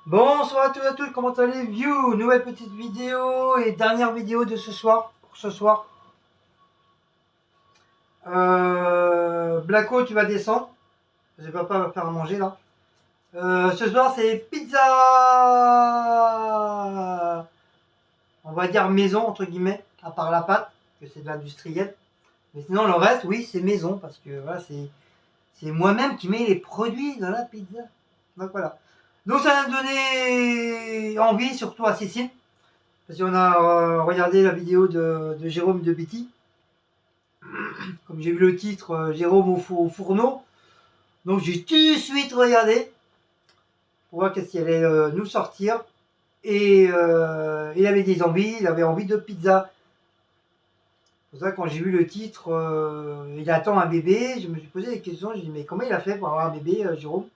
Bonsoir à tous et à toutes, comment allez-vous? Nouvelle petite vidéo et dernière vidéo de ce soir, pour ce soir. Blacko, tu vas descendre. Je vais pas faire à manger là. Ce soir, c'est pizza. On va dire maison, entre guillemets, à part la pâte, que c'est de l'industriel. Mais sinon, le reste, oui, c'est maison, parce que voilà, c'est moi-même qui mets les produits dans la pizza. Donc voilà. Donc ça m'a donné envie, surtout à Cécile. Parce qu'on a regardé la vidéo de Jérôme de Betty. Comme j'ai vu le titre Jérôme au fourneau. Donc j'ai tout de suite regardé pour voir qu'est-ce qu'il allait nous sortir. Et il avait des envies, il avait envie de pizza. C'est pour ça que quand j'ai vu le titre, il attend un bébé, je me suis posé des questions. J'ai dit mais comment il a fait pour avoir un bébé, Jérôme?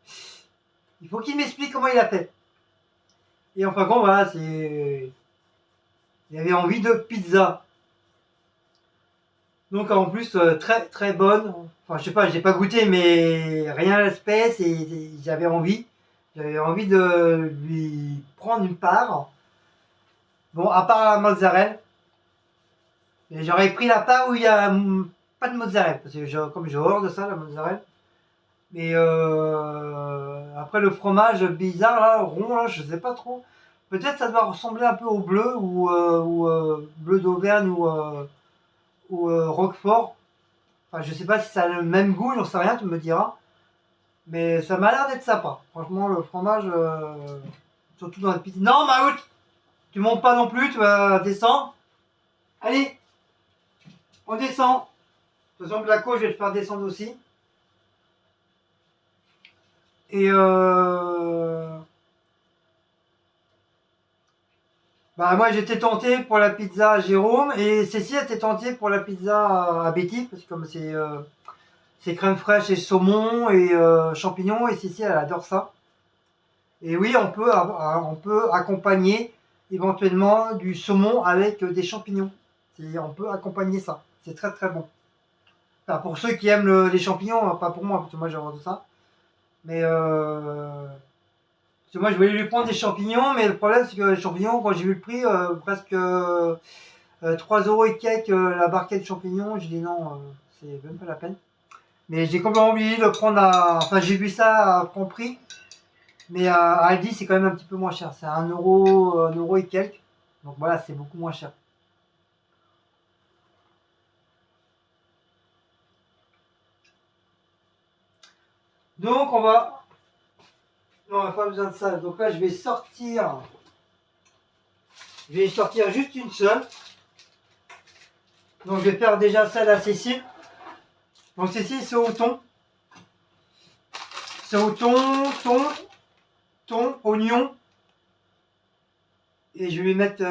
Il faut qu'il m'explique comment il a fait. Et enfin bon, voilà, il avait envie de pizza. Donc en plus très très bonne. Enfin je sais pas, j'ai pas goûté mais rien à l'espèce et j'avais envie. J'avais envie de lui prendre une part. Bon, à part la mozzarella, j'aurais pris la part où il y a pas de mozzarella parce que comme j'ai horreur de ça la mozzarella. Mais après le fromage bizarre là, rond là, je sais pas trop. Peut-être ça doit ressembler un peu au bleu ou bleu d'Auvergne ou Roquefort. Enfin, je sais pas si ça a le même goût, j'en sais rien, tu me diras. Mais ça m'a l'air d'être sympa. Franchement, le fromage, surtout dans la pizza. Non, Maout, tu montes pas non plus, tu vas descendre. Allez, on descend. De toute façon, Blacko, je vais te faire descendre aussi. Et bah moi j'étais tenté pour la pizza à Jérôme et Cécile était tentée pour la pizza à Betty parce que comme c'est crème fraîche et saumon et champignons et Cécile elle adore ça. Et oui, on peut accompagner éventuellement du saumon avec des champignons. On peut accompagner ça. C'est très très bon. Enfin, pour ceux qui aiment les champignons, pas pour moi, parce que moi j'ai horreur de ça. Mais parce que moi je voulais lui prendre des champignons, mais le problème c'est que les champignons, quand j'ai vu le prix, presque 3 euros et quelques la barquette de champignons, j'ai dit non, c'est même pas la peine. Mais j'ai complètement oublié de prendre à. Enfin, j'ai vu ça à prend prix. Mais à Aldi, c'est quand même un petit peu moins cher. C'est 1 euro et quelques. Donc voilà, c'est beaucoup moins cher. Donc on va. Non, on n'a pas besoin de ça. Donc là, je vais sortir. Je vais sortir juste une seule. Donc je vais faire déjà celle à Cécile. Donc Cécile, c'est au thon. C'est au thon, oignon. Et je vais mettre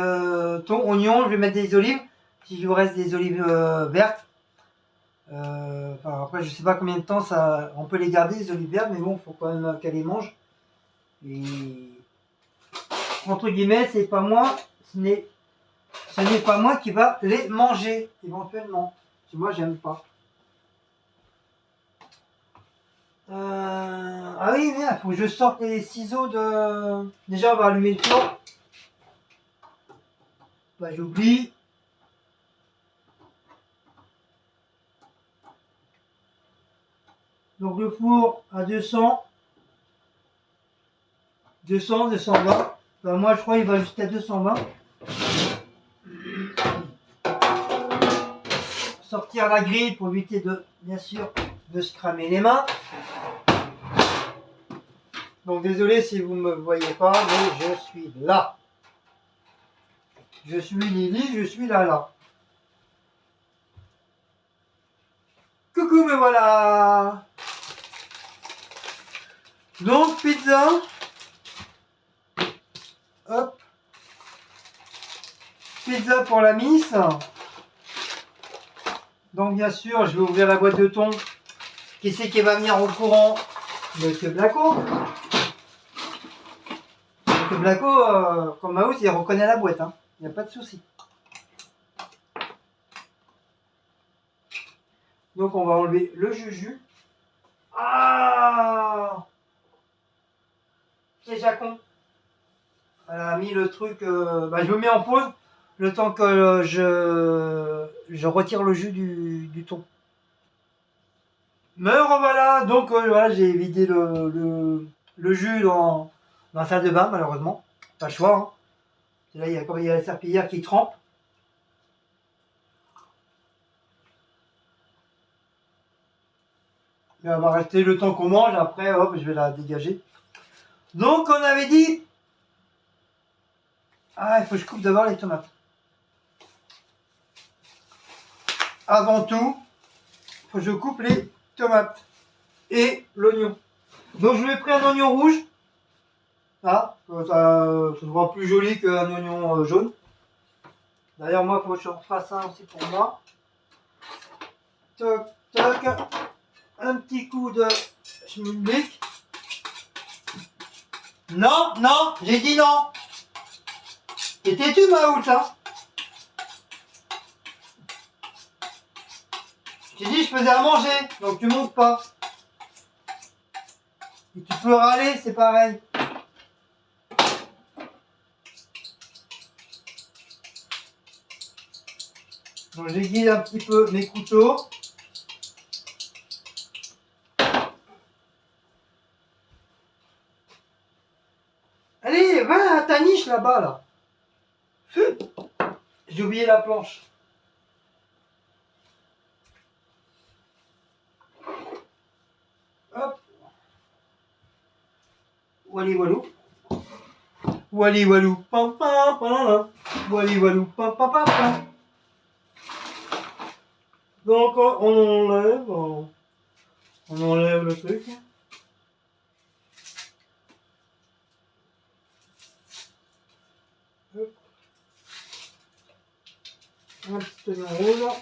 thon, oignon. Je vais mettre des olives. Si je vous reste des olives vertes. Enfin, après, je sais pas combien de temps ça, on peut les garder, les olives vertes, mais bon, faut quand même qu'elle les mange. Et entre guillemets, c'est pas moi, ce n'est pas moi qui va les manger, éventuellement. Parce que moi, j'aime pas. Ah oui, il faut que je sorte les ciseaux de. Déjà, on va allumer le four. Bah, j'oublie. Donc, le four à 200, 220. Bah, moi, je crois qu'il va jusqu'à 220. Sortir la grille pour éviter de, bien sûr, de se cramer les mains. Donc désolé si vous ne me voyez pas, mais je suis là. Je suis Lily, je suis là. Coucou, me voilà. Donc pizza. Hop. Pizza pour la miss. Donc bien sûr, je vais ouvrir la boîte de thon. Qui c'est qui va venir au courant? Monsieur Blacko. Monsieur Blacko, comme Maus, il reconnaît la boîte. Hein. Il n'y a pas de souci. Donc on va enlever le juju. Ah, piège à con. Elle a mis le truc. Bah, je me mets en pause le temps que je retire le jus du thon. Me revoilà. Donc voilà, j'ai vidé le jus dans la salle de bain, malheureusement. Pas le choix. Hein. Et là, comme il y a la serpillière qui trempe. Elle va rester le temps qu'on mange. Après, hop, je vais la dégager. Donc, on avait dit. Ah, il faut que je coupe d'abord les tomates. Avant tout, il faut que je coupe les tomates et l'oignon. Donc, je lui ai pris un oignon rouge. Ah, ça se voit plus joli qu'un oignon jaune. D'ailleurs, moi, il faut que je refasse un aussi pour moi. Toc, toc. Un petit coup de schmilblick. Non, non, j'ai dit non. T'es têtu, Maoult, hein. J'ai dit je faisais à manger, donc tu montes pas. Et tu peux râler, c'est pareil. Donc j'aiguise un petit peu mes couteaux. Allez, va à ta niche là-bas, là. J'ai oublié la planche. Hop. Wally walou. Wally walou. Pam pam pam. Wally walou. Pam pam pam pam. Donc on enlève le truc. Hop. Un petit oignon rouge.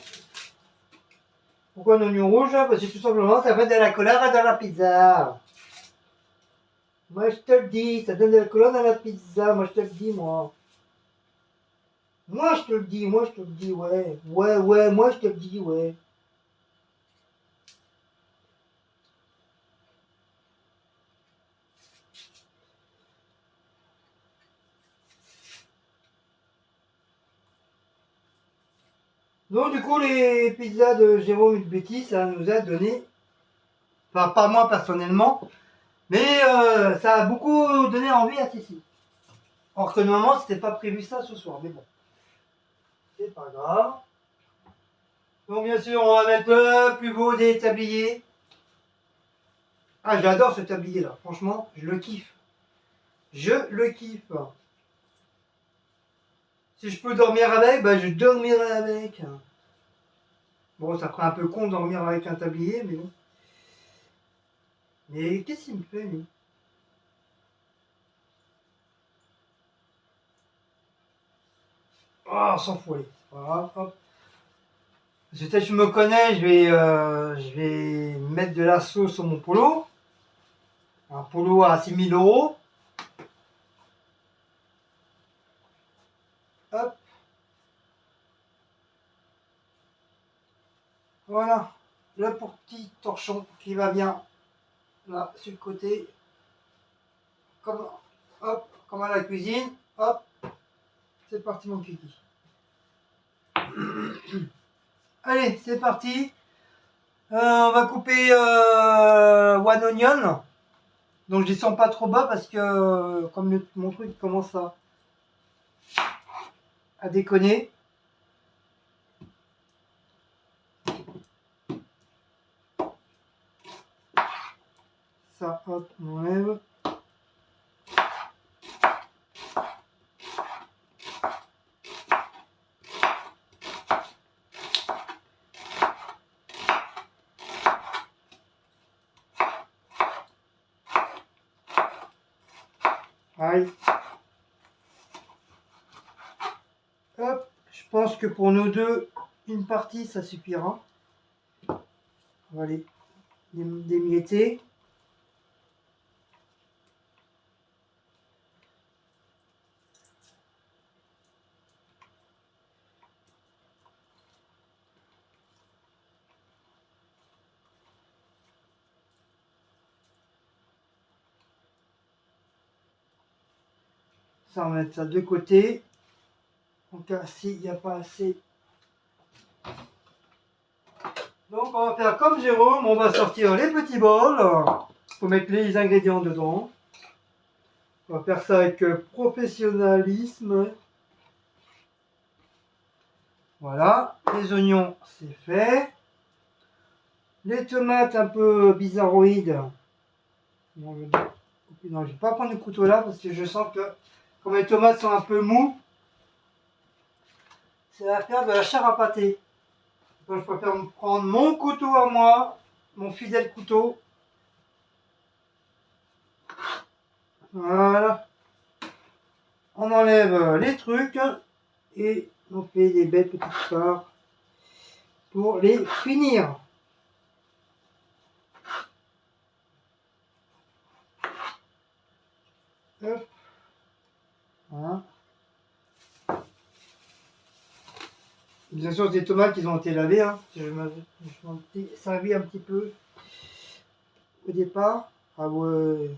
Pourquoi un oignon rouge? Parce que tout simplement ça fait de la couleur dans la pizza. Moi je te le dis, ça donne de la couleur dans la pizza, moi je te le dis moi. Moi je te le dis, moi je te le dis, ouais. Ouais, moi je te le dis, ouais. Donc du coup les pizzas de Jérôme et de Betty, ça nous a donné, enfin pas moi personnellement, mais ça a beaucoup donné envie à Cécile. Or que normalement c'était pas prévu ça ce soir, mais bon, c'est pas grave. Donc bien sûr on va mettre le plus beau des tabliers. Ah j'adore ce tablier là, franchement je le kiffe. Je le kiffe. Si je peux dormir avec, bah je dormirai avec. Bon ça ferait un peu con de dormir avec un tablier, mais bon. Mais qu'est-ce qu'il me fait lui? Oh sans fouet. Voilà, hop. Peut-être je me connais, je vais mettre de la sauce sur mon polo. Un polo à 6 000 €. Hop. Voilà. Le petit torchon qui va bien là sur le côté. Comme, hop, comme à la cuisine. Hop. C'est parti mon kiki. Allez, c'est parti. On va couper one onion. Donc je descends pas trop bas parce que comme mon truc commence à déconner. Ça, hop, on enlève. Aïe. Hop, je pense que pour nous deux, une partie, ça suffira. On va les démietter. Ça, on va mettre ça de côté. Donc s'il n'y a pas assez. Donc on va faire comme Jérôme, on va sortir les petits bols. Il faut mettre les ingrédients dedans. On va faire ça avec professionnalisme. Voilà, les oignons, c'est fait. Les tomates un peu bizarroïdes. Non, je ne vais pas prendre le couteau là parce que je sens que comme les tomates sont un peu mous, ça va faire de la chair à pâté. Donc je préfère prendre mon couteau à moi, mon fidèle couteau. Voilà. On enlève les trucs et on fait des belles petites parts pour les finir. Hop. Voilà. Bien sûr, des tomates qui ont été lavées. Hein. Je m'en suis servi un petit peu au départ. Ah ouais.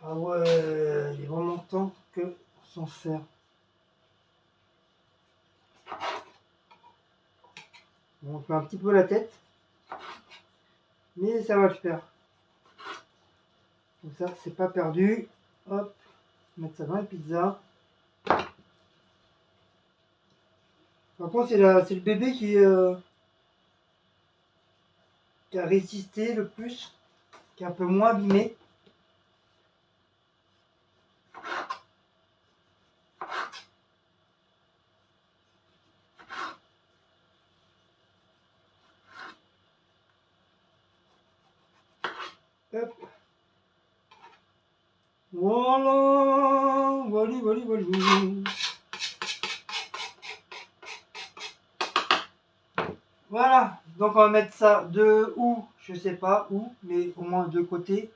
Ah ouais, il est vraiment temps que s'en sert. Bon, on fait un petit peu la tête. Mais ça va le faire. Comme ça, c'est pas perdu. Hop, mettre ça dans la pizza. Par contre, c'est le bébé qui a résisté le plus, qui est un peu moins abîmé. Hop. Voilà, voilà. Voilà, donc on va mettre ça de où, je sais pas où, mais au moins de côté.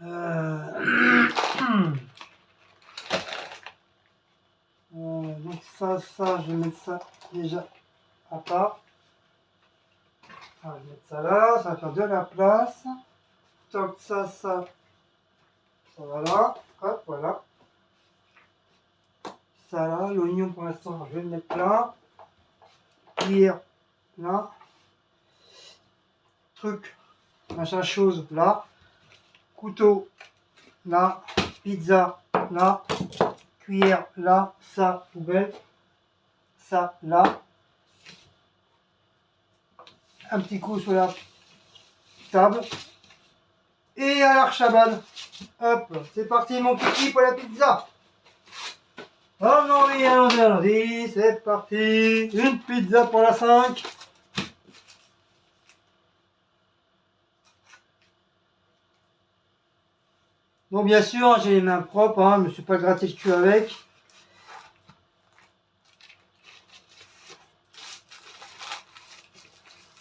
Donc ça, je vais mettre ça déjà à part. Je vais mettre ça là, ça va faire de la place. Donc ça va là. Hop, voilà. Ça là, l'oignon pour l'instant, je vais le mettre là. Cuillère là. Truc, machin chose là. Couteau là. Pizza là. Cuillère là. Ça, poubelle. Ça là. Un petit coup sur la table. Et à l'archabane. Hop, c'est parti mon petit pour la pizza. Oh non, allons-y, c'est parti. Une pizza pour la 5. Bon, bien sûr, j'ai les mains propres, hein, je ne me suis pas gratté le cul avec.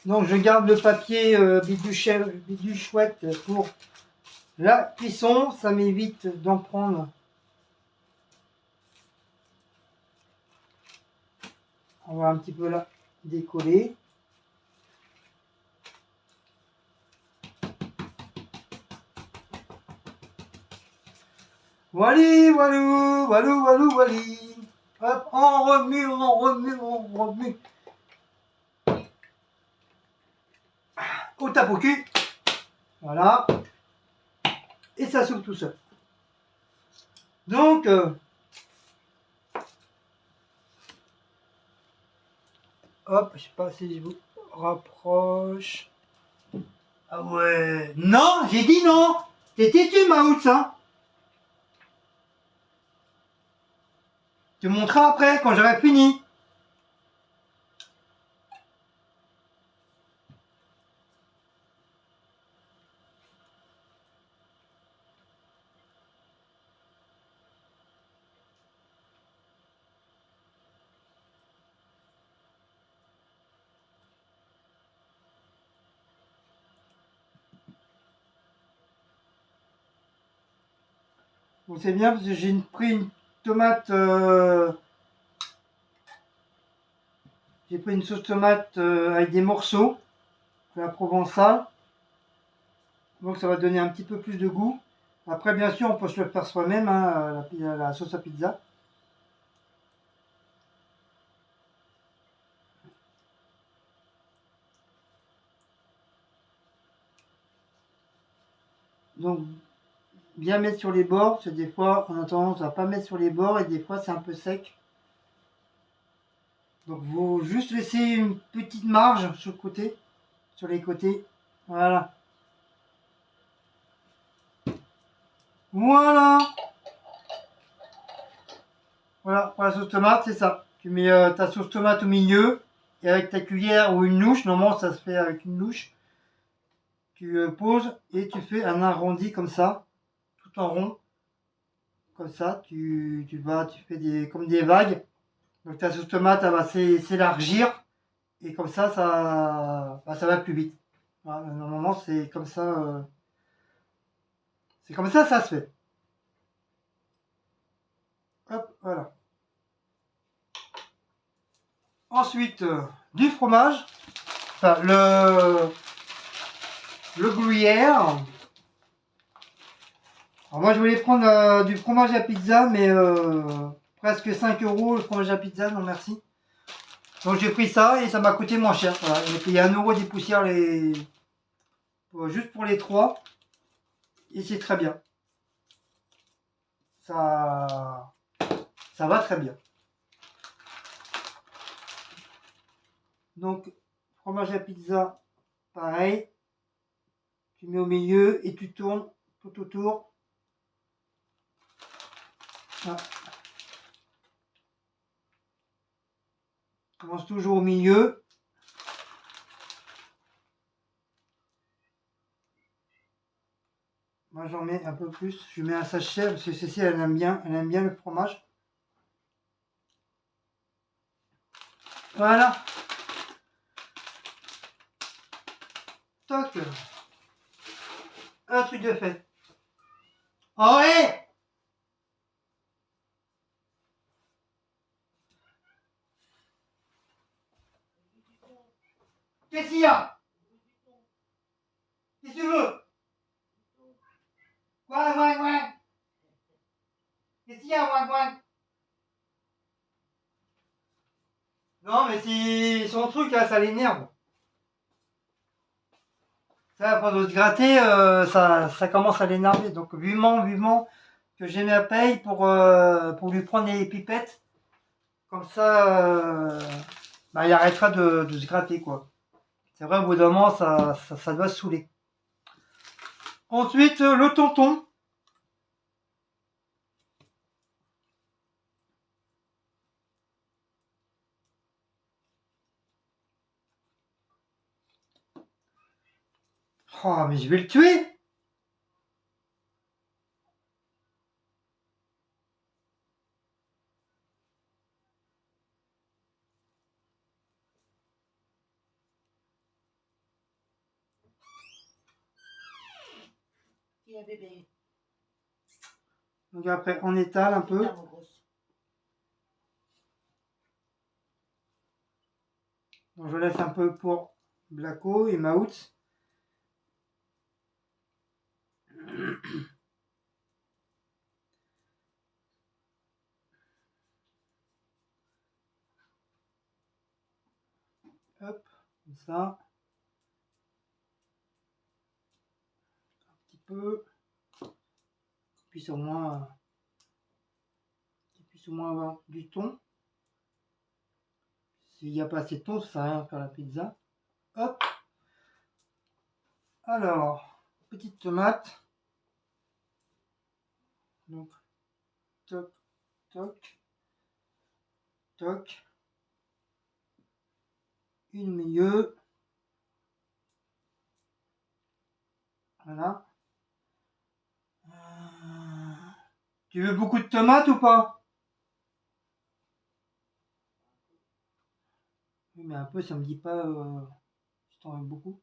Donc, je garde le papier biduchouette pour la cuisson. Ça m'évite d'en prendre. On va un petit peu la décoller. Voilà. Hop, on remue. Au tape au cul. Voilà. Et ça s'ouvre tout seul. Donc, hop, je sais pas si je vous rapproche. Ah ouais. Non, j'ai dit non. T'es têtu, Maouts, hein. Tu me montreras après, quand j'aurai fini. Bon, c'est bien parce que j'ai pris une tomate. J'ai pris une sauce tomate avec des morceaux. La provençale. Donc ça va donner un petit peu plus de goût. Après, bien sûr, on peut se le faire soi-même, hein, la sauce à pizza. Donc, bien mettre sur les bords, parce que des fois, on a tendance à pas mettre sur les bords et des fois, c'est un peu sec. Donc, vous juste laisser une petite marge sur le côté, sur les côtés. Voilà. Voilà. Voilà, pour la sauce tomate, c'est ça. Tu mets ta sauce tomate au milieu et avec ta cuillère ou une louche, normalement ça se fait avec une louche, tu poses et tu fais un arrondi comme ça, tout en rond. Comme ça, tu fais comme des vagues. Donc ta sauce tomate, elle va s'élargir et comme ça va plus vite. Voilà, normalement, c'est comme ça se fait. Hop, voilà. Ensuite, du fromage, enfin le gruyère. Alors moi, je voulais prendre du fromage à pizza, mais presque 5 euros le fromage à pizza, non merci. Donc j'ai pris ça et ça m'a coûté moins cher. Voilà. J'ai payé 1 euro des poussières juste pour les trois. Et c'est très bien. Ça, ça va très bien. Donc, fromage à pizza, pareil. Tu mets au milieu et tu tournes tout autour. Voilà. Tu commences toujours au milieu. Moi j'en mets un peu plus. Je mets un sachet parce que Cécile elle aime bien le fromage. Voilà. Toc. Un truc de fait. Oh ouais. Qu'est-ce qu'il y a? Qu'est-ce que tu veux? Ouais. Qu'est-ce qu'il y a, ouais. Non, mais c'est son truc, là, ça l'énerve. Ça, à force de se gratter, ça commence à l'énerver. Donc, vivement que j'ai ma paye pour lui prendre les pipettes. Comme ça, bah, il arrêtera de se gratter, quoi. C'est vrai, au bout d'un moment, ça doit se saouler. Ensuite, le tonton. Oh, mais je vais le tuer. Il y a bébé. Donc après, on étale un peu. Donc je laisse un peu pour Blacko et Maout. Hop, comme ça. Un petit peu. Puis au moins avoir du thon. S'il n'y a pas assez de thon, ça sert à rien de faire la pizza. Hop. Alors, petite tomate. Donc, toc, toc, toc. Une au milieu. Voilà. Tu veux beaucoup de tomates ou pas? Oui, mais un peu, ça me dit pas si t'en veux beaucoup.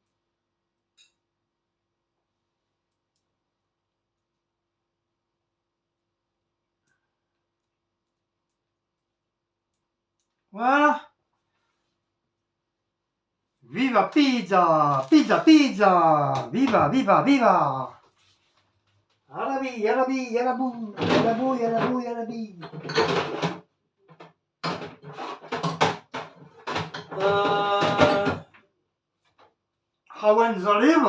Voilà. Viva pizza! Pizza! Viva! Yalla yalla bille, yalla bou, yalla bou, yalla bou, yalla bille. Rowan nous enlève.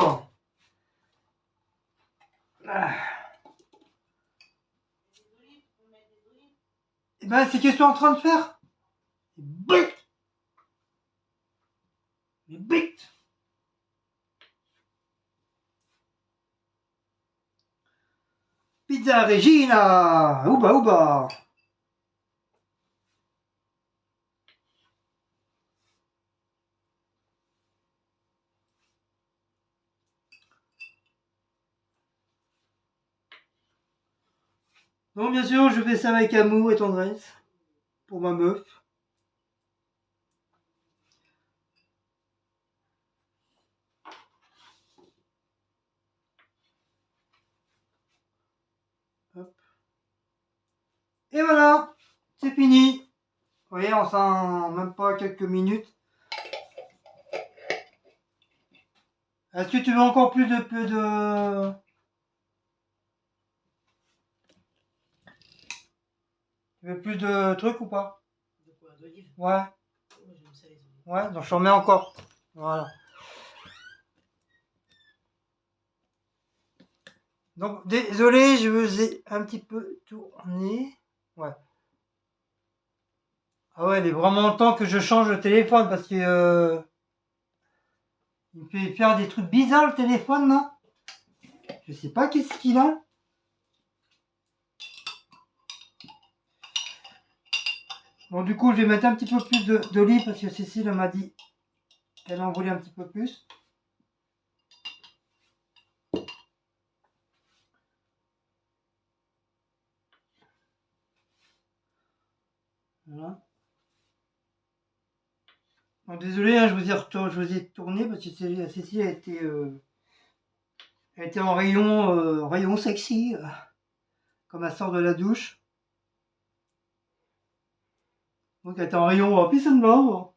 Et ben c'est ce qu'ils sont en train de faire. Bit. Bit. Pizza Regina. Ouba ouba. Donc bien sûr je fais ça avec amour et tendresse pour ma meuf. Hop. Et voilà, c'est fini. Vous voyez, on sent même pas quelques minutes. Est-ce que tu veux encore plus de Tu veux plus de trucs ou pas? De quoi? D'olive? Ouais. Moi j'aime ça les olives. Ouais, donc j'en mets encore. Voilà. Donc désolé, je vous ai un petit peu tourné. Ouais. Ah ouais, il est vraiment temps que je change le téléphone parce que il me fait faire des trucs bizarres le téléphone là. Je sais pas qu'est-ce qu'il a. Bon du coup je vais mettre un petit peu plus d'olive parce que Cécile m'a dit qu'elle en voulait un petit peu plus. Voilà. Bon, désolé, hein, je vous ai tourné parce que Cécile a été en rayon sexy, comme elle sort de la douche. Donc elle était en rayon peace and love.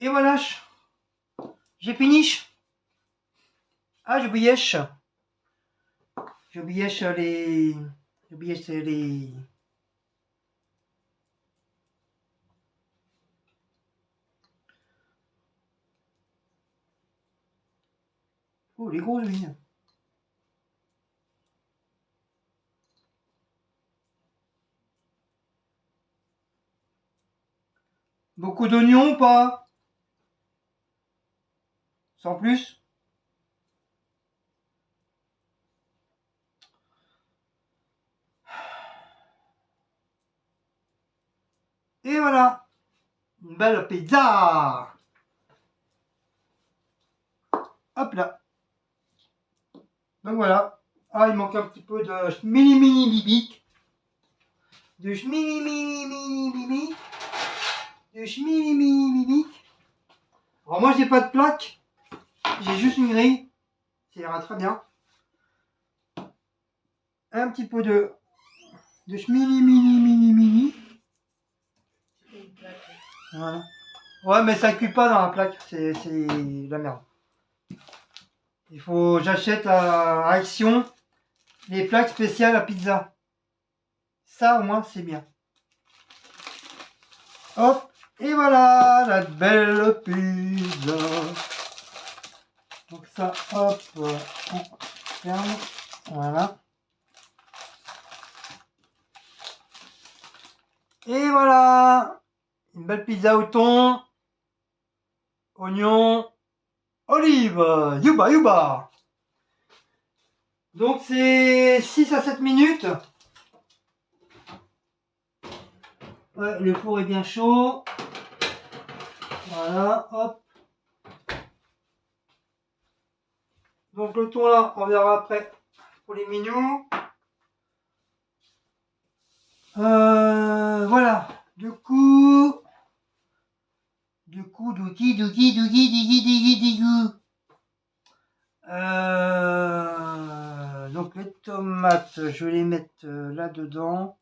Et voilà, j'ai fini. Ah, j'ai oublié les... J'ai oublié les... Oh, les grosses huiles. Beaucoup d'oignons ou pas? Sans plus? Et voilà, une belle pizza. Hop là. Donc voilà. Ah, il manque un petit peu de mini bibic. De mini bibic. De mini bibic. Alors moi j'ai pas de plaque. J'ai juste une grille. Ça ira très bien. Un petit peu de mini. Voilà. Ouais, mais ça cuit pas dans la plaque. C'est la merde. Il faut, j'achète à Action les plaques spéciales à pizza. Ça au moins c'est bien. Hop, et voilà la belle pizza. Donc ça, hop, on ferme. Voilà. Et voilà, une belle pizza au thon, oignon, olive, youba youba. Donc c'est 6 à 7 minutes. Ouais, le four est bien chaud. Voilà, hop. Donc le thon là, on verra après pour les mignons. Voilà. Du coup, douki. Donc les tomates, je vais les mettre là-dedans.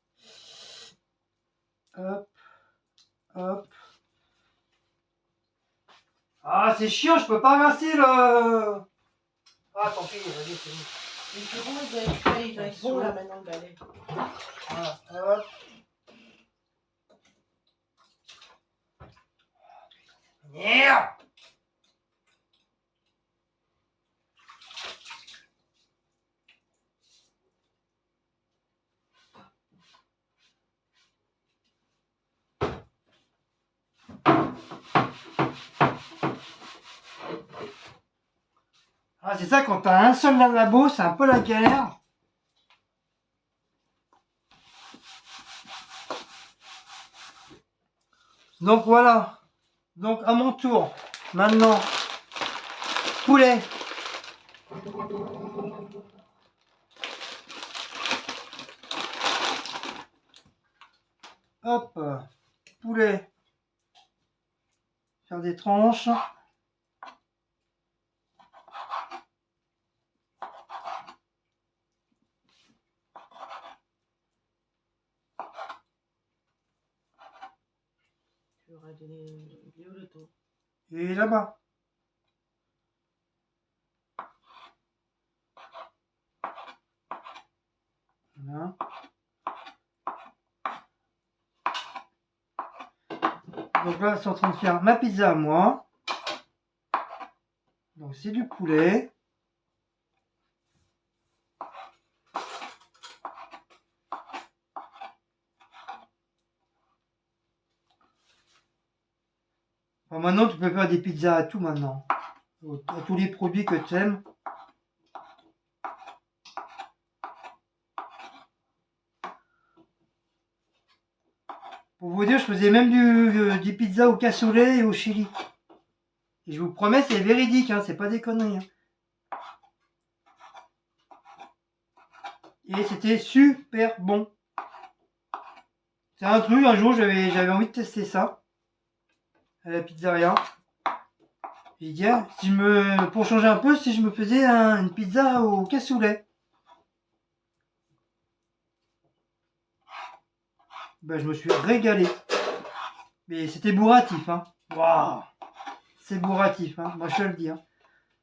Hop, hop. Ah, c'est chiant, je peux pas rincer le... Ah, tant pis, vas-y, c'est bon. Les bureaux, ils doivent être bons là maintenant, le balai. Voilà, hop. Merde. Ah, c'est ça, quand t'as un seul lavabo, c'est un peu la galère. Donc voilà. Donc à mon tour, maintenant, poulet. Hop, poulet. Faire des tranches. Tu auras donné le temps. Et là-bas. Voilà. Donc là, je suis en train de faire ma pizza à moi. Donc c'est du poulet. Alors maintenant, tu peux faire des pizzas à tout maintenant. À tous les produits que tu aimes. Pour vous dire, je faisais même des pizzas au cassoulet et au chili. Et je vous promets, c'est véridique, hein, c'est pas des conneries. Hein. Et c'était super bon. C'est un truc, un jour, j'avais envie de tester ça. À la pizzeria. J'ai dit, ah, pour changer un peu, si je me faisais une pizza au cassoulet. Ben, je me suis régalé. Mais c'était bourratif, hein. Waouh! C'est bourratif, hein. Moi, je te le dis. Hein.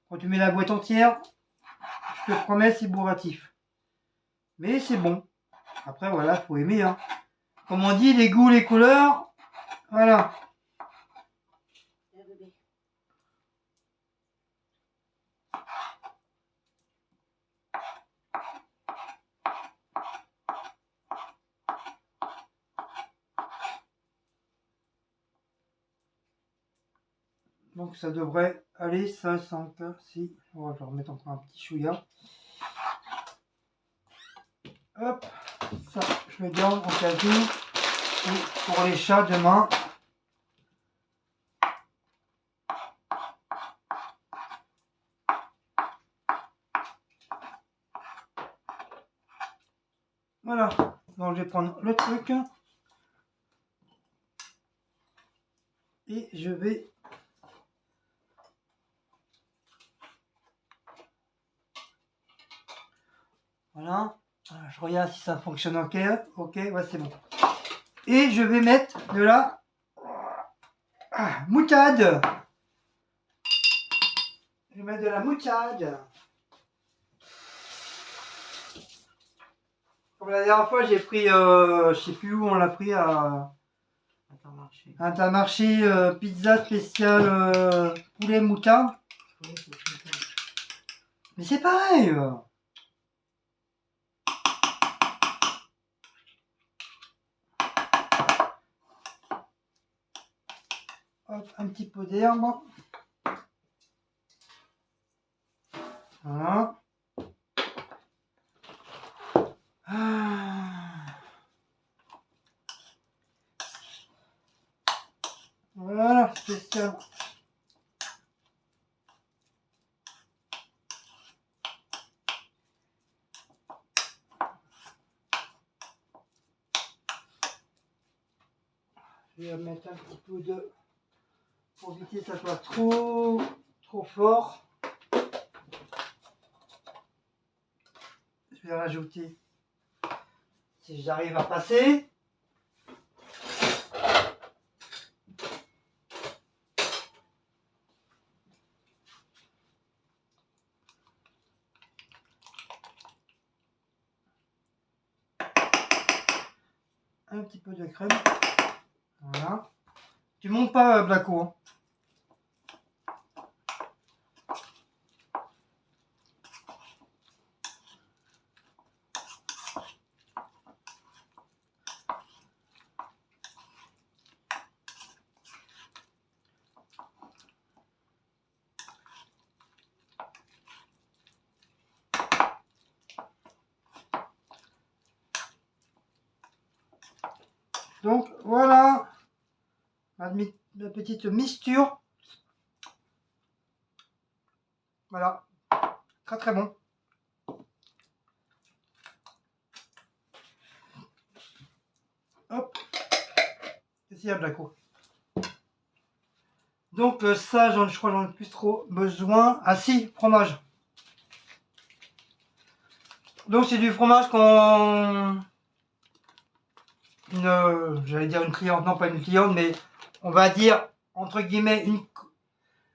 Quand tu mets la boîte entière, je te promets, c'est bourratif. Mais c'est bon. Après, voilà, faut aimer, hein. Comme on dit, les goûts, les couleurs. Voilà. Donc ça devrait aller, ça, 5, 6. On va remettre encore un petit chouïa. Hop, ça, je le garde en cas où. Et pour les chats demain. Voilà. Donc je vais prendre le truc. Et je vais... Voilà. Je regarde si ça fonctionne ok. Ok, ouais, c'est bon. Et je vais mettre de la moutarde. Je vais mettre de la moutarde. Comme la dernière fois, j'ai pris, je sais plus où on l'a pris à Intermarché, pizza spéciale poulet moutarde. Mais c'est pareil. Hop, un petit peu d'herbe. Voilà. Voilà, spécial. Je vais mettre un petit peu de... pour éviter que ça soit trop fort. Je vais rajouter, si j'arrive à passer. petit peu de crème. Voilà. Tu montes pas, Blacko. Hein. Donc voilà ma petite mixture. Voilà, très très bon. Hop, qu'est-ce qu'il y a, Blacko? Donc ça, je crois que j'en ai plus trop besoin. Ah si, fromage. Donc c'est du fromage qu'on... J'allais dire une cliente, non pas une cliente, mais on va dire, entre guillemets, une...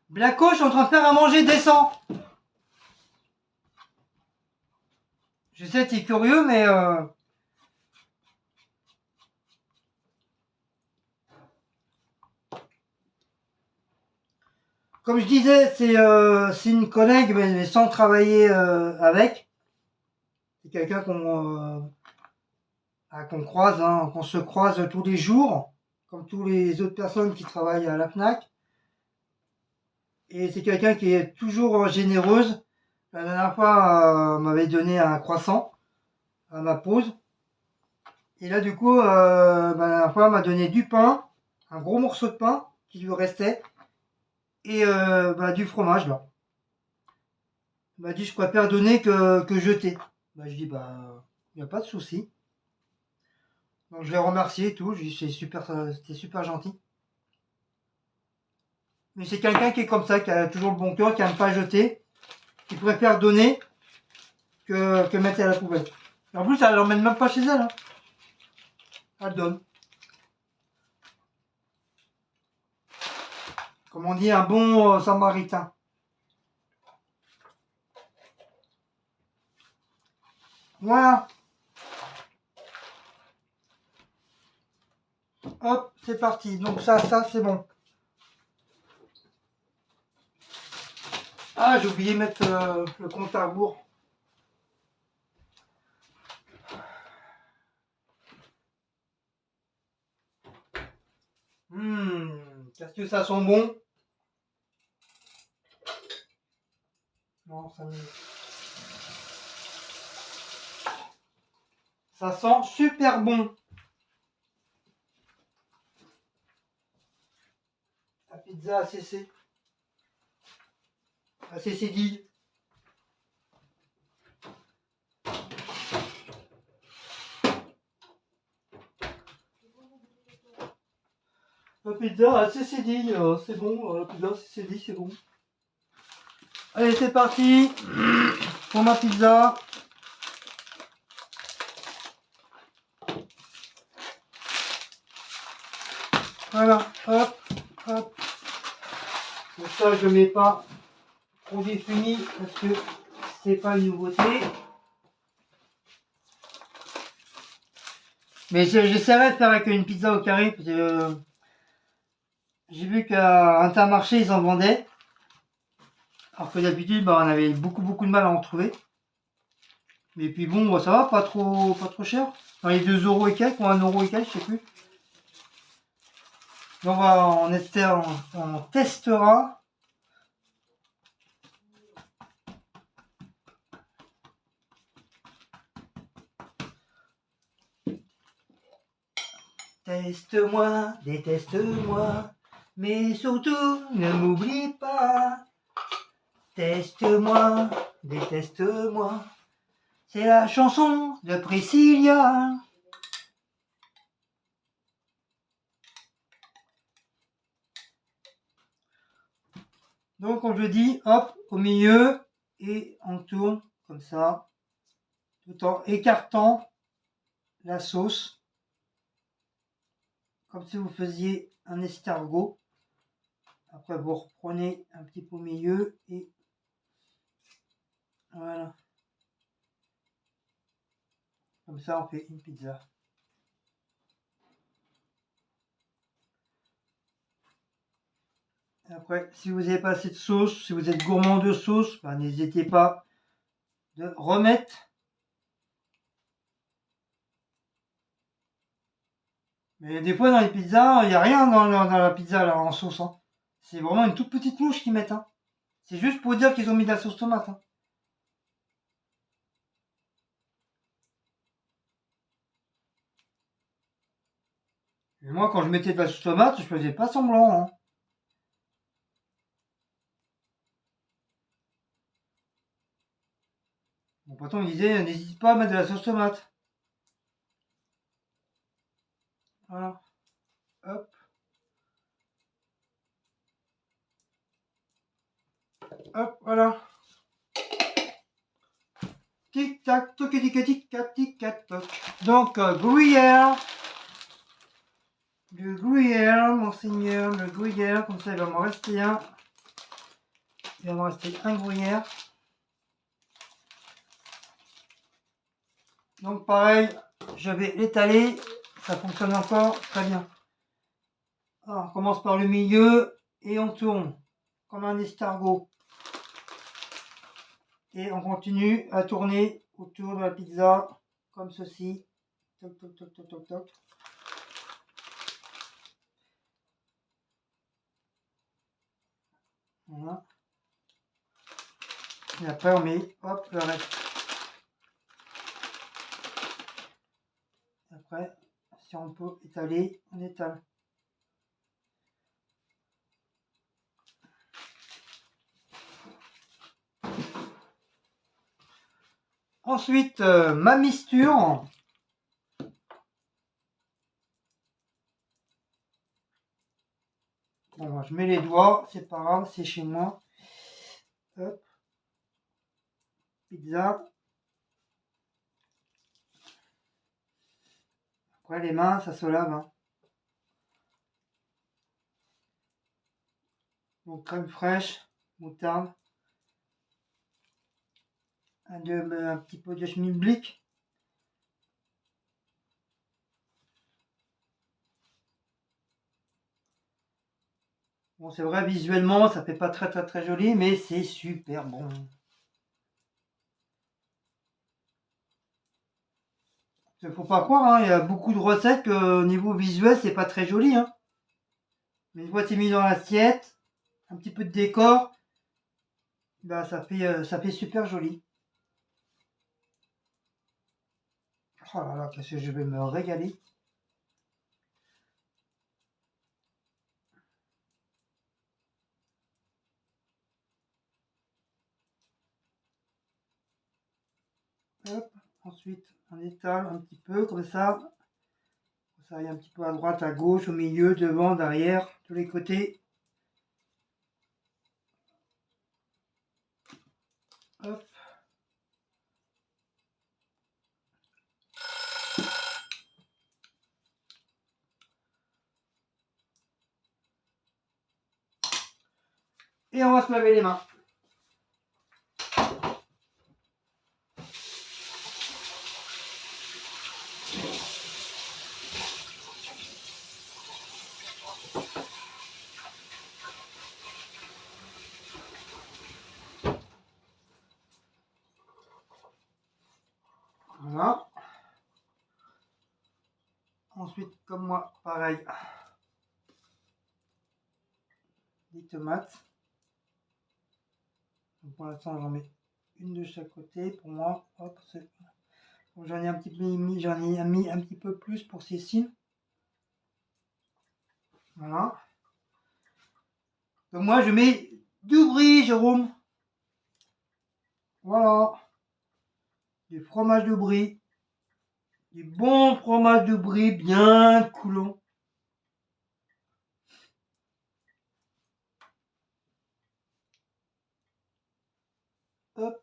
Blacko, je suis en train de faire à manger, descends. Je sais, t'es curieux, mais... Comme je disais, c'est une collègue, mais sans travailler avec. C'est quelqu'un qu'on croise, hein, qu'on se croise tous les jours, comme tous les autres personnes qui travaillent à la FNAC. Et c'est quelqu'un qui est toujours généreuse. La dernière fois, m'avait donné un croissant à ma pause. Et là, du coup, la dernière fois, elle m'a donné du pain, un gros morceau de pain qui lui restait, et du fromage, là. Elle m'a dit, je préfère donner que jeter. Je dis, il n'y a pas de souci. Donc, je l'ai remercié et tout. Je dis, c'était super gentil. Mais c'est quelqu'un qui est comme ça, qui a toujours le bon cœur, qui n'aime pas jeter, qui préfère donner que mettre à la poubelle. Et en plus, elle l'emmène même pas chez elle. Hein. Elle donne. Comme on dit, un bon samaritain. Voilà. Hop, c'est parti. Donc ça c'est bon. Ah, j'ai oublié de mettre le compte à rebours. Qu'est-ce que ça sent bon? Non, ça sent super bon. La pizza ACC. ACC dit. La pizza ACC dit, c'est bon. La pizza ACC dit, c'est bon. Allez, c'est parti pour ma pizza. Voilà, hop, hop. Donc ça, je ne mets pas trop défini parce que c'est pas une nouveauté. Mais j'essaierai de faire avec une pizza au carré parce que j'ai vu qu'à Intermarché ils en vendaient. Alors que d'habitude on avait beaucoup de mal à en trouver. Mais puis bon, ça va, pas trop cher. Dans les 2 euros et quelques ou 1 euro et quelques, je sais plus. Donc on testera. Teste-moi, déteste-moi, mais surtout ne m'oublie pas. Teste-moi, déteste-moi. C'est la chanson de Priscilla. Donc comme je dis, hop, au milieu, et on tourne comme ça, tout en écartant la sauce, comme si vous faisiez un escargot. Après vous reprenez un petit peu au milieu et voilà. Comme ça on fait une pizza. Après, si vous n'avez pas assez de sauce, si vous êtes gourmand de sauce, ben, n'hésitez pas de remettre. Mais des fois dans les pizzas, il n'y a rien dans la pizza là, en sauce. Hein. C'est vraiment une toute petite mouche qu'ils mettent. Hein. C'est juste pour dire qu'ils ont mis de la sauce tomate. Hein. Et moi, quand je mettais de la sauce tomate, je faisais pas semblant. Hein. Mon patron me disait, n'hésite pas à mettre de la sauce tomate. Voilà. Hop. Hop, voilà. Tic tac, toc tic tac, tic tac, toc. Donc, gruyère. Du gruyère, monseigneur, le gruyère. Comme ça, il va m'en rester un. Il va m'en rester un gruyère. Donc, pareil, je vais l'étaler. Ça fonctionne encore très bien. Alors, on commence par le milieu et on tourne comme un escargot. Et on continue à tourner autour de la pizza comme ceci. Toc, toc, toc, toc, toc, toc. Voilà. Et après on met hop le reste. Après, si on peut étaler, on étale. Ensuite, ma mixture. Bon, je mets les doigts, c'est pas grave, c'est chez moi. Hop. Pizza. Après les mains, ça se lave. Hein. Donc crème fraîche, moutarde. Un petit peu de schmilblick. Bon, c'est vrai, visuellement, ça fait pas très joli, mais c'est super bon. Faut pas croire, hein, il y a beaucoup de recettes que au niveau visuel, c'est pas très joli. Hein. Mais une fois que c'est mis dans l'assiette, un petit peu de décor, bah, ça fait super joli. Oh là là, qu'est-ce que je vais me régaler. Hop. Ensuite, on étale un petit peu comme ça. Ça aille un petit peu à droite, à gauche, au milieu, devant, derrière, tous les côtés. Hop. Et on va se laver les mains. Voilà. Ensuite, comme moi, pareil. Des tomates. Donc pour l'instant, j'en mets une de chaque côté. Pour moi, hop, j'en ai un petit peu mis, j'en ai mis un petit peu plus pour Cécile. Voilà. Donc moi, je mets du brie, Jérôme. Voilà. Du fromage de brie. Du bon fromage de brie bien coulant. Hop.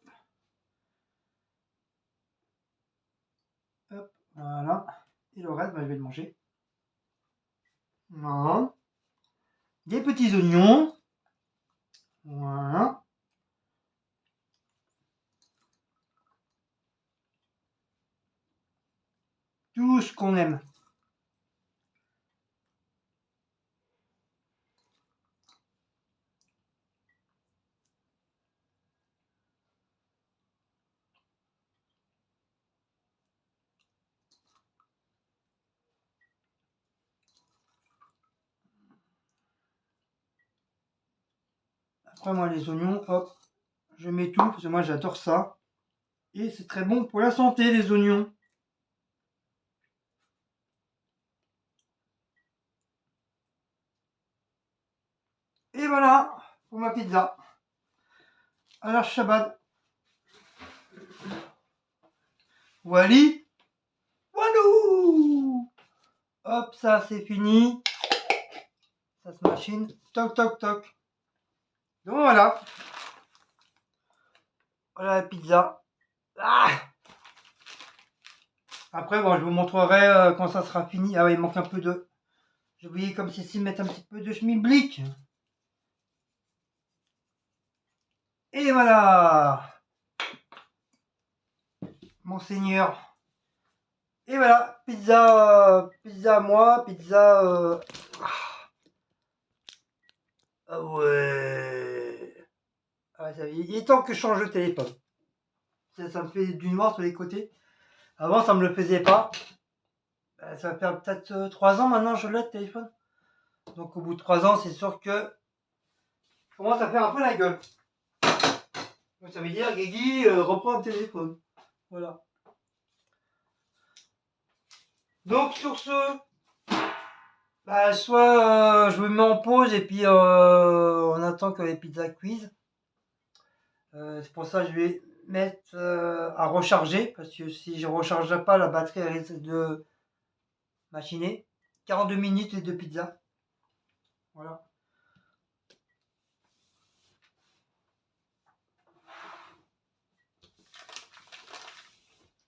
Hop. Voilà. Et le reste, bah, je vais le manger. Voilà. Des petits oignons. Voilà. Tout ce qu'on aime. Après, moi, les oignons, hop, je mets tout parce que moi, j'adore ça. Et c'est très bon pour la santé, les oignons. Et voilà pour ma pizza. Alors, Shabbat. Wally. Walou. Hop, ça, c'est fini. Ça se machine. Toc, toc, toc. Donc, voilà. Voilà la pizza. Ah, après, bon, je vous montrerai quand ça sera fini. Ah ouais, il manque un peu de... J'ai oublié comme ceci, mettre un petit peu de schmilblick. Et voilà, monseigneur. Et voilà, pizza, pizza à moi, pizza... Ah ouais. Ah, il est temps que je change de téléphone. Ça me fait du noir sur les côtés. Avant, ça me le faisait pas. Ça va faire peut-être 3 ans maintenant, je l'ai, le téléphone. Donc au bout de 3 ans, c'est sûr que je commence à faire un peu la gueule. Donc ça veut dire, Guigui, reprends le téléphone. Voilà. Donc sur ce, bah, soit je me mets en pause et puis on attend que les pizzas cuisent. C'est pour ça que je vais mettre à recharger parce que si je ne recharge pas, la batterie risque de machiner. 42 minutes les deux pizzas. Voilà.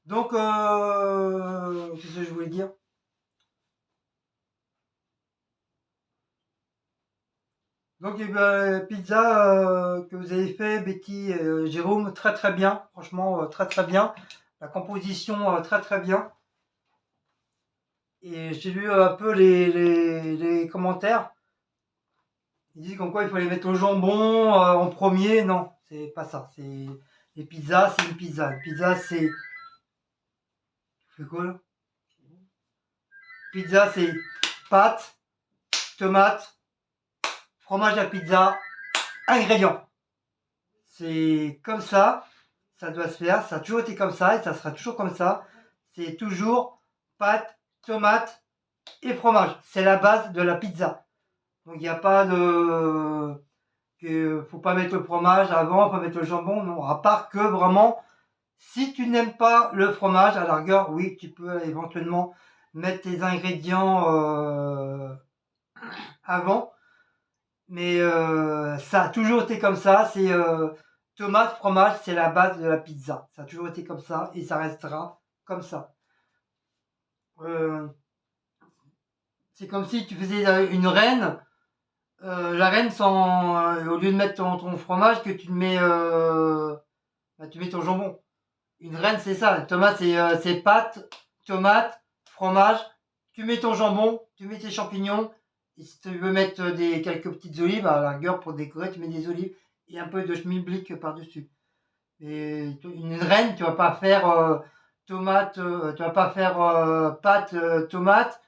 Donc, qu'est-ce que je voulais dire? Donc, pizza que vous avez fait, Betty et Jérôme, très très bien. Franchement, très très bien. La composition, très très bien. Et j'ai lu un peu les commentaires. Ils disent comme quoi il fallait mettre le jambon en premier. Non, c'est pas ça. C'est les pizzas, c'est une pizza. Une pizza, c'est. C'est quoi là? Pizza, c'est pâte, tomate, fromage à pizza, ingrédients. C'est comme ça doit se faire. Ça a toujours été comme ça et ça sera toujours comme ça. C'est toujours pâte, tomate et fromage. C'est la base de la pizza. Donc il n'y a pas de. Faut pas mettre le fromage avant, faut pas mettre le jambon, non. À part que vraiment, si tu n'aimes pas le fromage, à la rigueur, oui, tu peux éventuellement mettre tes ingrédients avant. Mais ça a toujours été comme ça. C'est tomate, fromage, c'est la base de la pizza. Ça a toujours été comme ça et ça restera comme ça. Euh, c'est comme si tu faisais une reine. La reine, au lieu de mettre ton fromage, que tu mets, bah, tu mets ton jambon. Une reine, c'est ça. Tomate, c'est pâte, tomate, fromage. Tu mets ton jambon, tu mets tes champignons. Et si tu veux mettre quelques petites olives, à la rigueur pour décorer, tu mets des olives et un peu de schmilblick par-dessus. Et une reine, tu vas pas faire tomate, tu vas pas faire pâte, tomate,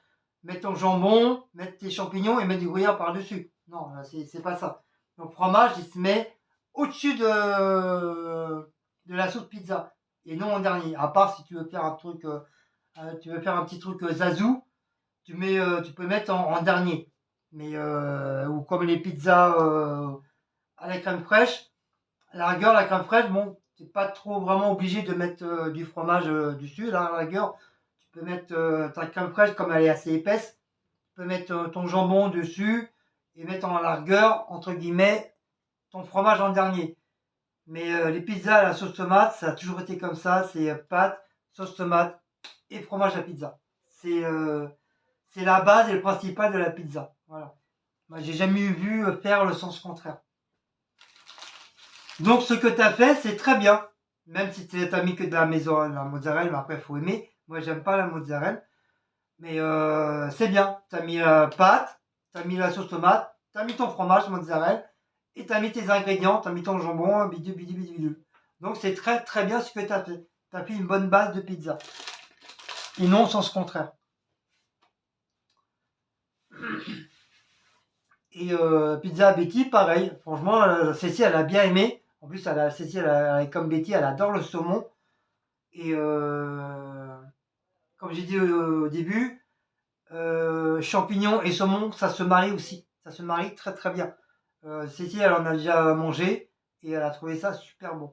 mettre ton jambon, mettre tes champignons et mettre du gruyère par-dessus. Non, c'est pas ça. Donc fromage, il se met au-dessus de la sauce pizza et non en dernier. À part si tu veux faire un truc, tu veux faire un petit truc zazou, tu peux mettre en dernier. Mais ou comme les pizzas à la crème fraîche. À la rigueur, la crème fraîche, bon, t'es pas trop vraiment obligé de mettre du fromage dessus. Là, à la rigueur, tu peux mettre ta crème fraîche comme elle est assez épaisse. Tu peux mettre ton jambon dessus et mettre en largeur, entre guillemets, ton fromage en dernier. Mais les pizzas à la sauce tomate, ça a toujours été comme ça. C'est pâte, sauce tomate et fromage à pizza. C'est la base et le principal de la pizza. Voilà. Moi, j'ai jamais vu faire le sens contraire. Donc ce que tu as fait, c'est très bien. Même si tu n'as mis que de la mozzarella, mais après il faut aimer. Moi j'aime pas la mozzarella. Mais c'est bien. Tu as mis la pâte, tu as mis la sauce tomate, tu as mis ton fromage mozzarella, et tu as mis tes ingrédients, tu as mis ton jambon, bidou, bidou, bidou, bidou. Donc c'est très très bien ce que tu as fait. Tu as fait une bonne base de pizza. Et non sens contraire. Et pizza Betty, pareil. Franchement, Cécile, elle a bien aimé. En plus, Cécile, elle est comme Betty, elle adore le saumon. Et comme j'ai dit au début, champignons et saumon, ça se marie aussi. Ça se marie très très bien. Cécile, elle en a déjà mangé et elle a trouvé ça super bon.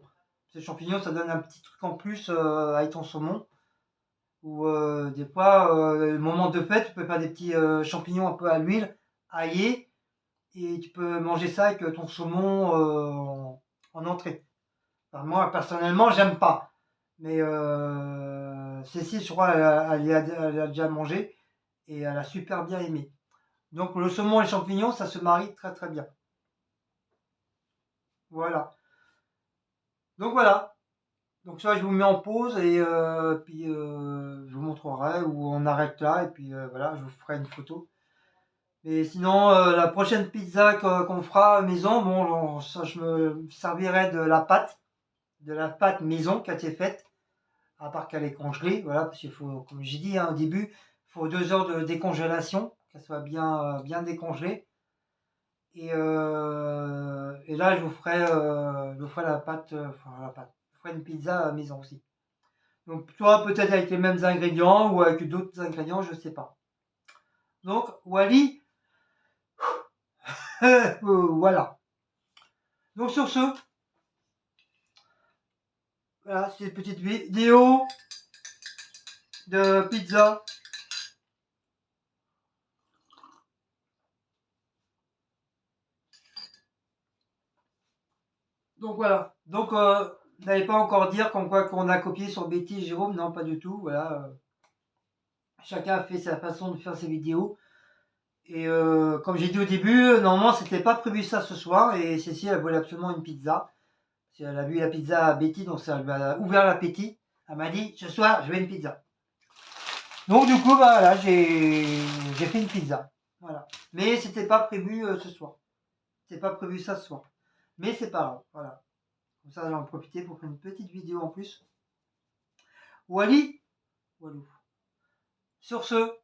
Ces champignons, ça donne un petit truc en plus avec ton saumon. Ou des fois, le moment de fête, tu peux faire des petits champignons un peu à l'huile, aillés, et tu peux manger ça avec ton saumon en entrée. Enfin, moi, personnellement, j'aime pas. Mais Cécile, je crois, elle a déjà mangé et elle a super bien aimé. Donc, le saumon et les champignons, ça se marie très très bien. Voilà. Donc, voilà. Donc, ça, je vous mets en pause et puis je vous montrerai où on arrête là. Et puis voilà, je vous ferai une photo. Et sinon, la prochaine pizza qu'on fera maison, bon, ça, je me servirai de la pâte maison qui a été faite, à part qu'elle est congelée, voilà, parce qu'il faut, comme j'ai dit hein, au début, il faut 2 heures de décongélation, qu'elle soit bien décongelée. Et là, je vous ferai la pâte, enfin la pâte, je ferai une pizza maison aussi. Donc, soit peut-être avec les mêmes ingrédients ou avec d'autres ingrédients, je sais pas. Donc, Wally, voilà. Donc, sur ce, voilà, c'est une petite vidéo de pizza. Donc voilà. Donc n'allez pas encore dire comme quoi qu'on a copié sur Betty et Jérôme. Non, pas du tout. Voilà. Chacun a fait sa façon de faire ses vidéos. Et comme j'ai dit au début, normalement c'était pas prévu ça ce soir. Et Cécile, elle voulait absolument une pizza. Elle a vu la pizza à Betty, donc ça lui a ouvert l'appétit. Elle m'a dit, ce soir, je veux une pizza. Donc du coup, bah, voilà, j'ai fait une pizza. Voilà. Mais c'était pas prévu ce soir. C'était pas prévu ça ce soir. Mais c'est pas grave. Voilà. Comme ça, j'en profiter pour faire une petite vidéo en plus. Wally, Walou. Sur ce,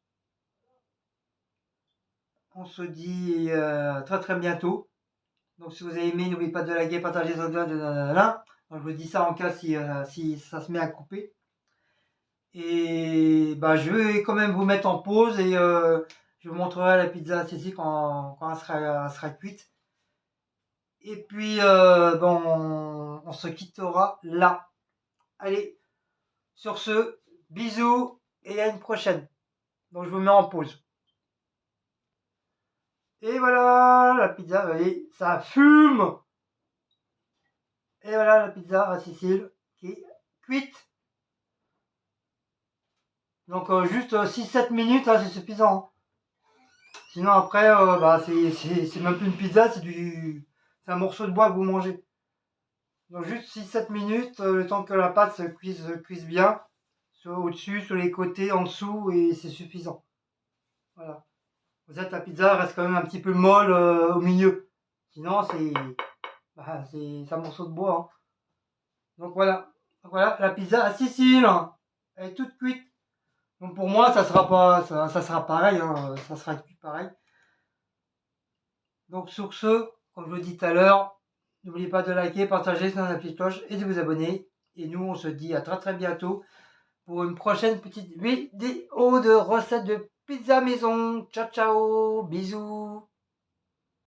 on se dit très très bientôt. Donc si vous avez aimé, n'oubliez pas de liker, partager, donc je vous dis ça en cas si ça se met à couper. Et bah, je vais quand même vous mettre en pause et je vous montrerai la pizza à Cécile quand elle sera cuite. Et puis bon, on se quittera là. Allez, sur ce, bisous et à une prochaine. Donc je vous mets en pause. Et voilà, la pizza, vous voyez, ça fume. Et voilà la pizza à Sicile qui est cuite. Donc juste 6-7 minutes, hein, c'est suffisant. Sinon après, bah, c'est même plus une pizza, c'est un morceau de bois que vous mangez. Donc juste 6-7 minutes, le temps que la pâte se cuise bien, soit au-dessus, sur les côtés, en dessous, et c'est suffisant. Voilà. Vous êtes la pizza reste quand même un petit peu molle au milieu. Sinon bah, c'est un morceau de bois. Hein. Donc voilà. Donc voilà, la pizza à Sicile. Hein. Elle est toute cuite. Donc pour moi, ça sera pas, ça sera pareil. Hein. Ça sera cuit pareil. Donc sur ce, comme je vous dis tout à l'heure, n'oubliez pas de liker, partager, sur la petite cloche et de vous abonner. Et nous, on se dit à très très bientôt pour une prochaine petite vidéo de recette de pizza maison. Ciao ciao, bisous.